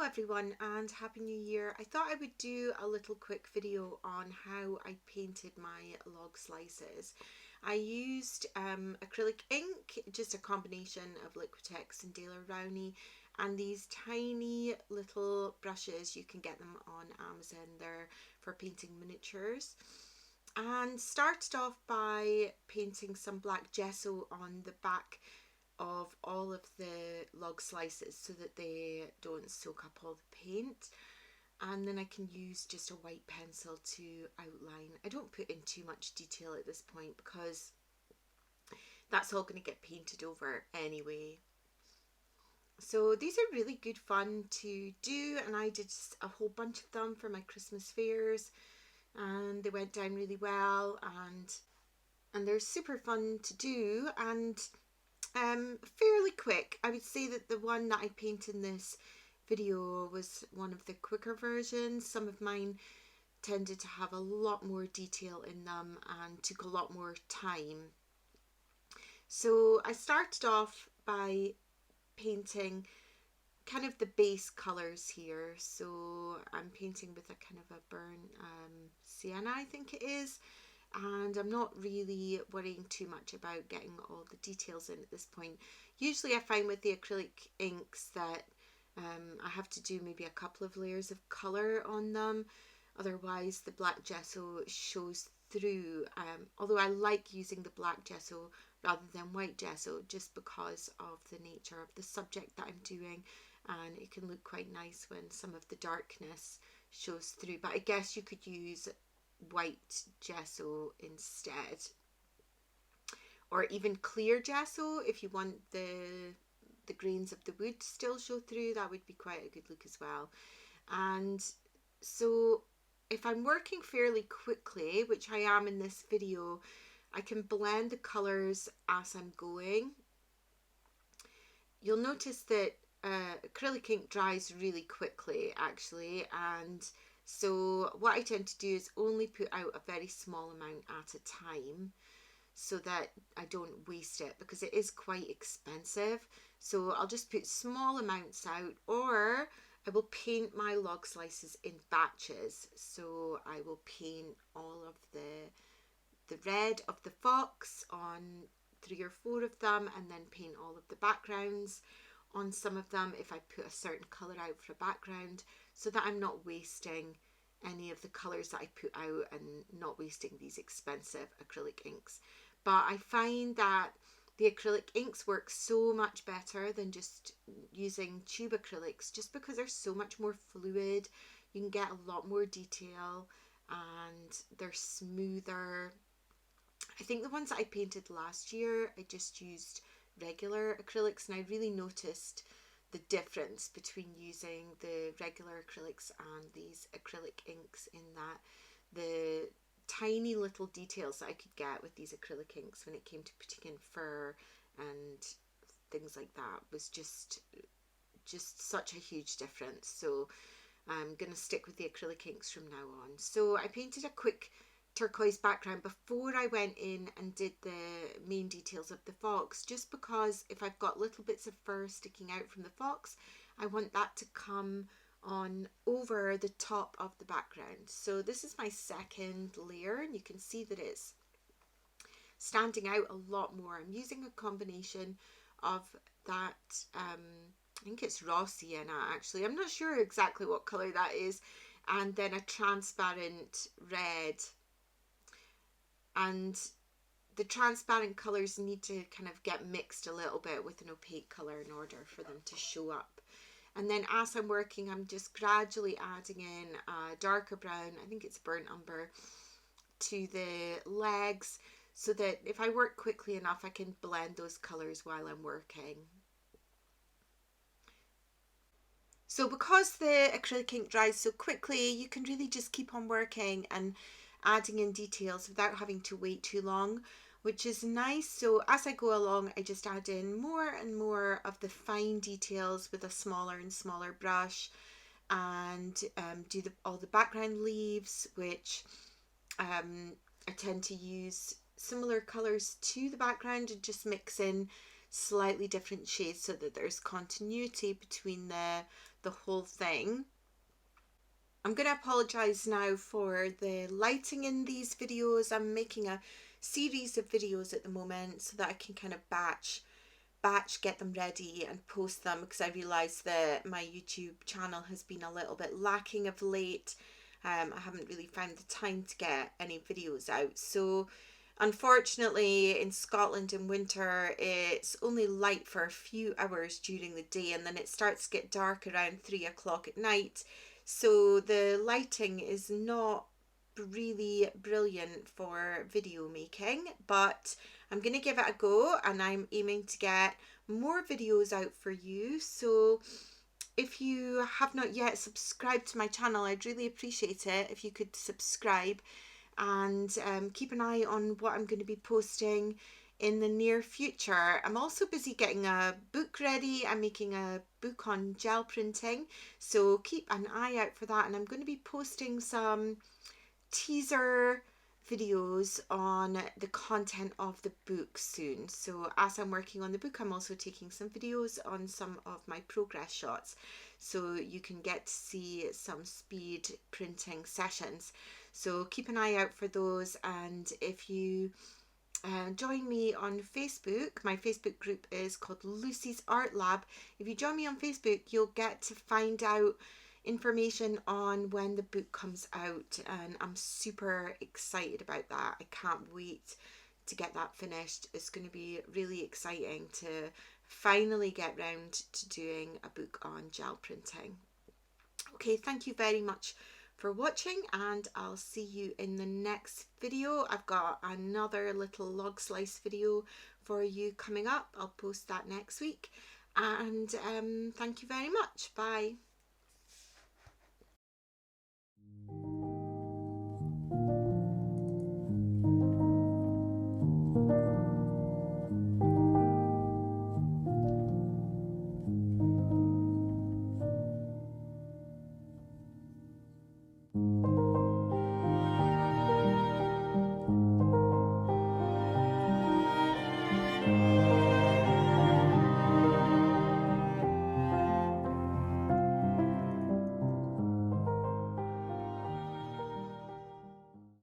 Hello everyone and Happy New Year. I thought I would do a little quick video on how I painted my log slices. I used acrylic ink, just a combination of Liquitex and Daler Rowney, and these tiny little brushes. You can get them on Amazon. They're for painting miniatures. And started off by painting some black gesso on the back of all of the log slices so that they don't soak up all the paint, and then I can use just a white pencil to outline. I don't put in too much detail at this point because that's all going to get painted over anyway. So these are really good fun to do, and I did a whole bunch of them for my Christmas fairs and they went down really well, and they're super fun to do and fairly quick. I would say that the one that I painted in this video was one of the quicker versions. Some of mine tended to have a lot more detail in them and took a lot more time. So I started off by painting kind of the base colours here. So I'm painting with a kind of a burnt sienna, I think it is. And I'm not really worrying too much about getting all the details in at this point. Usually I find with the acrylic inks that I have to do maybe a couple of layers of colour on them, otherwise the black gesso shows through, although I like using the black gesso rather than white gesso just because of the nature of the subject that I'm doing, and it can look quite nice when some of the darkness shows through. But I guess you could use white gesso instead, or even clear gesso if you want the grains of the wood to still show through. That would be quite a good look as well. And so if I'm working fairly quickly, which I am in this video, I can blend the colors as I'm going. You'll notice that acrylic ink dries really quickly actually, and so what I tend to do is only put out a very small amount at a time so that I don't waste it, because it is quite expensive. So I'll just put small amounts out, or I will paint my log slices in batches. So I will paint all of the red of the fox on 3 or 4 of them, and then paint all of the backgrounds on some of them if I put a certain colour out for a background, so that I'm not wasting any of the colours that I put out and not wasting these expensive acrylic inks. But I find that the acrylic inks work so much better than just using tube acrylics, just because they're so much more fluid. You can get a lot more detail and they're smoother. I think the ones that I painted last year, I just used regular acrylics, and I really noticed the difference between using the regular acrylics and these acrylic inks, in that the tiny little details that I could get with these acrylic inks when it came to putting in fur and things like that was just such a huge difference. So I'm going to stick with the acrylic inks from now on. So I painted a quick turquoise background before I went in and did the main details of the fox, just because if I've got little bits of fur sticking out from the fox, I want that to come on over the top of the background. So this is my second layer, and you can see that it's standing out a lot more. I'm using a combination of that I think it's raw sienna actually, I'm not sure exactly what colour that is, and then a transparent red. And the transparent colours need to kind of get mixed a little bit with an opaque colour in order for them to show up. And then as I'm working, I'm just gradually adding in a darker brown, I think it's burnt umber, to the legs, so that if I work quickly enough I can blend those colours while I'm working. So because the acrylic ink dries so quickly, you can really just keep on working and adding in details without having to wait too long, which is nice. So as I go along, I just add in more and more of the fine details with a smaller and smaller brush, and do all the background leaves, which I tend to use similar colours to the background and just mix in slightly different shades so that there's continuity between the whole thing. I'm going to apologize now for the lighting in these videos. I'm making a series of videos at the moment so that I can kind of batch get them ready and post them, because I realize that my YouTube channel has been a little bit lacking of late. I haven't really found the time to get any videos out. So unfortunately, in Scotland in winter, it's only light for a few hours during the day, and then it starts to get dark around 3 o'clock at night. So the lighting is not really brilliant for video making, but I'm going to give it a go, and I'm aiming to get more videos out for you. So if you have not yet subscribed to my channel, I'd really appreciate it if you could subscribe, and keep an eye on what I'm going to be posting in the near future. I'm also busy getting a book ready. I'm making a book on gel printing, so keep an eye out for that, and I'm going to be posting some teaser videos on the content of the book soon. So as I'm working on the book, I'm also taking some videos on some of my progress shots, so you can get to see some speed printing sessions. So keep an eye out for those, and if you join me on Facebook, my Facebook group is called Lucy's Art Lab. If you join me on Facebook, you'll get to find out information on when the book comes out, and I'm super excited about that. I can't wait to get that finished. It's going to be really exciting to finally get round to doing a book on gel printing. Okay, thank you very much for watching, and I'll see you in the next video. I've got another little log slice video for you coming up. I'll post that next week, and thank you very much. Bye.